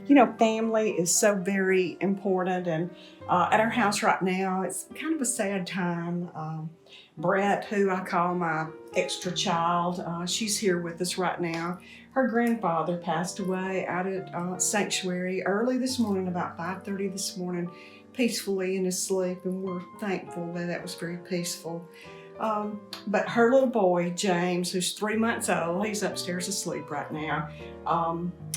You know, family is so very important, and at our house right now, it's kind of a sad time. Brett, who I call my extra child, she's here with us right now. Her grandfather passed away out at Sanctuary early this morning, about 5:30 this morning, peacefully in his sleep, and we're thankful that that was very peaceful. But her little boy, James, who's 3 months old, he's upstairs asleep right now.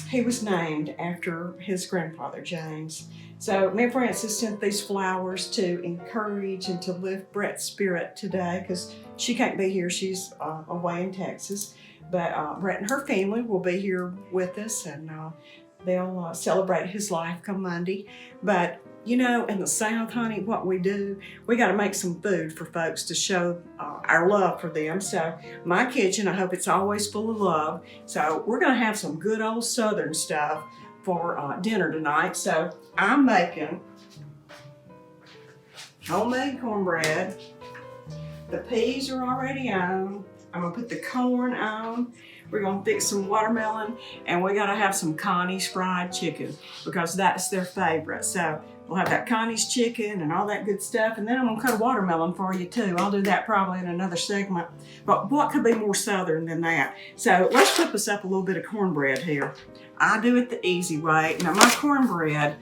He was named after his grandfather, James. So me and Frances sent these flowers to encourage and to lift Brett's spirit today because she can't be here. She's away in Texas. But Brett and her family will be here with us, and they'll celebrate his life come Monday. But you know, in the South, honey, what we do, we got to make some food for folks to show our love for them. So my kitchen, I hope it's always full of love. So we're going to have some good old Southern stuff for dinner tonight. So I'm making homemade cornbread. The peas are already on. I'm going to put the corn on. We're going to fix some watermelon, and we got to have some Connie's fried chicken because that's their favorite. So we'll have that Connie's chicken and all that good stuff, and then I'm going to cut a watermelon for you too. I'll do that probably in another segment. But what could be more Southern than that? So let's flip us up a little bit of cornbread here. I do it the easy way. Now my cornbread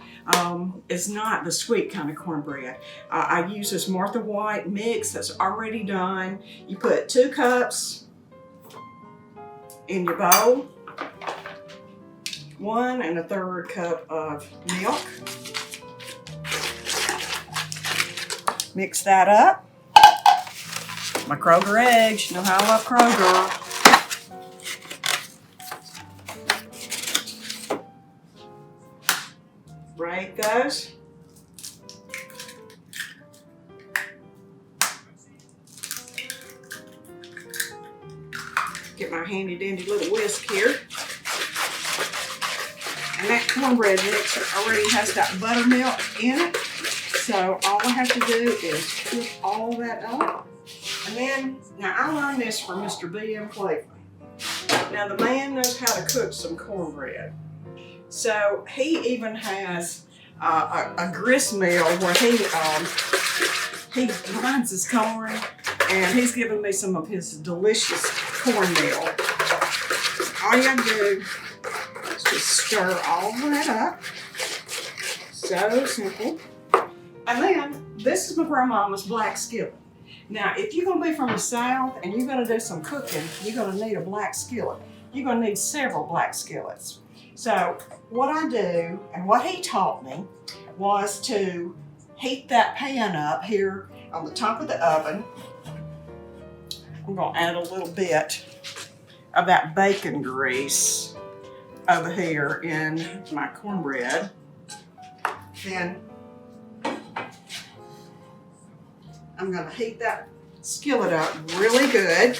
is not the sweet kind of cornbread. I use this Martha White mix that's already done. You put 2 cups in your bowl, 1 1/3 cup of milk. Mix that up. My Kroger eggs, you know how I love Kroger. Break those. Get my handy dandy little whisk here. And that cornbread mixer already has that buttermilk in it. So all I have to do is cook all that up. And then, now I learned this from Mr. B.M. Cleveland. Now the man knows how to cook some cornbread. So he even has a grist mill where he grinds his corn, and he's given me some of his delicious cornmeal. All you have to do is just stir all that up. So simple. And then, this is my grandmama's black skillet. Now, if you're going to be from the South and you're going to do some cooking, you're going to need a black skillet. You're going to need several black skillets. So, what I do, and what he taught me, was to heat that pan up here on the top of the oven. I'm going to add a little bit of that bacon grease over here in my cornbread. Then I'm going to heat that skillet up really good.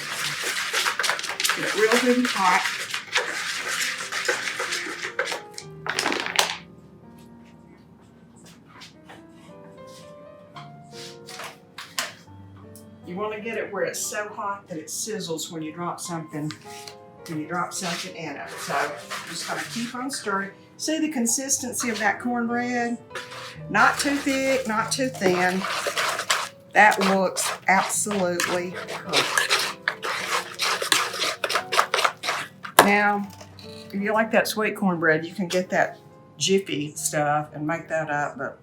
Get it real good and hot. You want to get it where it's so hot that it sizzles when you drop something in it. So I'm just going to keep on stirring. See the consistency of that cornbread? Not too thick, not too thin. That looks absolutely perfect. Now, if you like that sweet cornbread, you can get that Jiffy stuff and make that up, but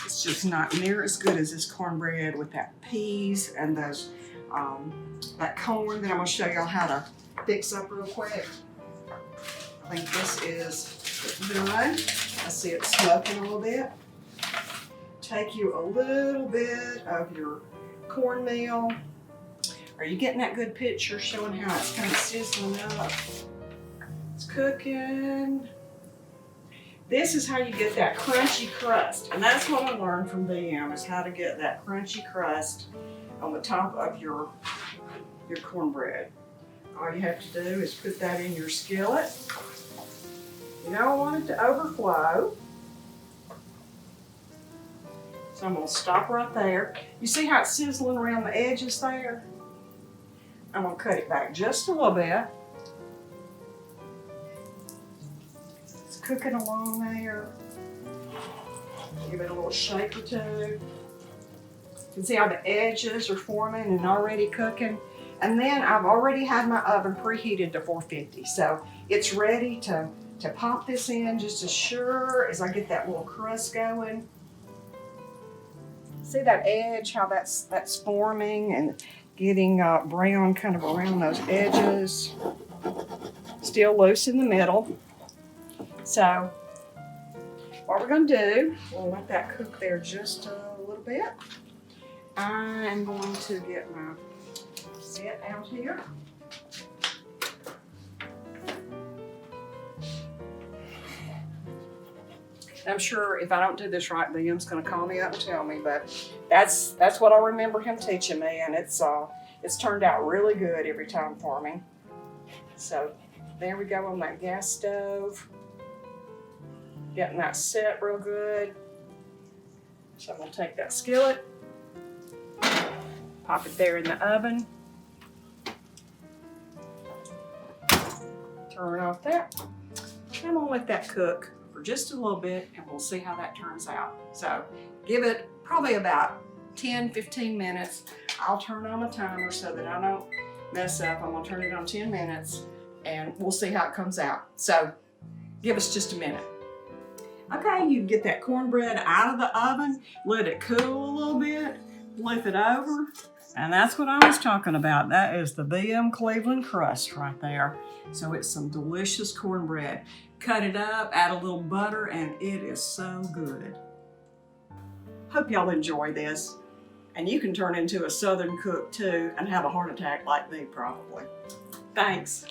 it's just not near as good as this cornbread with that peas and those that corn that I'm going to show y'all how to fix up real quick. I think this is done. I see it smoking a little bit. Take you a little bit of your cornmeal. Are you getting that good picture showing how it's kind of sizzling up? It's cooking. This is how you get that crunchy crust. And that's what I learned from BM, is how to get that crunchy crust on the top of your cornbread. All you have to do is put that in your skillet. You don't want it to overflow. So I'm going to stop right there. You see how it's sizzling around the edges there? I'm going to cut it back just a little bit. It's cooking along there. Give it a little shake or two. You can see how the edges are forming and already cooking. And then I've already had my oven preheated to 450. So it's ready to pop this in just as sure as I get that little crust going. See that edge, how that's forming and getting brown kind of around those edges. Still loose in the middle. So what we're going to do, we'll let that cook there just a little bit. I am going to get my set out here. I'm sure if I don't do this right, Liam's going to call me up and tell me, but that's what I remember him teaching me, and it's turned out really good every time for me. So there we go on that gas stove. Getting that set real good. So I'm going to take that skillet, pop it there in the oven, turn off that. I'm going to let that cook for just a little bit and we'll see how that turns out. So give it probably about 10-15 minutes. I'll turn on the timer so that I don't mess up. I'm going to turn it on 10 minutes and we'll see how it comes out. So give us just a minute. Okay, you can get that cornbread out of the oven, let it cool a little bit, flip it over, and that's what I was talking about. That is the BM Cleveland crust right there. So it's some delicious cornbread. Cut it up, add a little butter, and it is so good. Hope y'all enjoy this. And you can turn into a Southern cook too and have a heart attack like me probably. Thanks.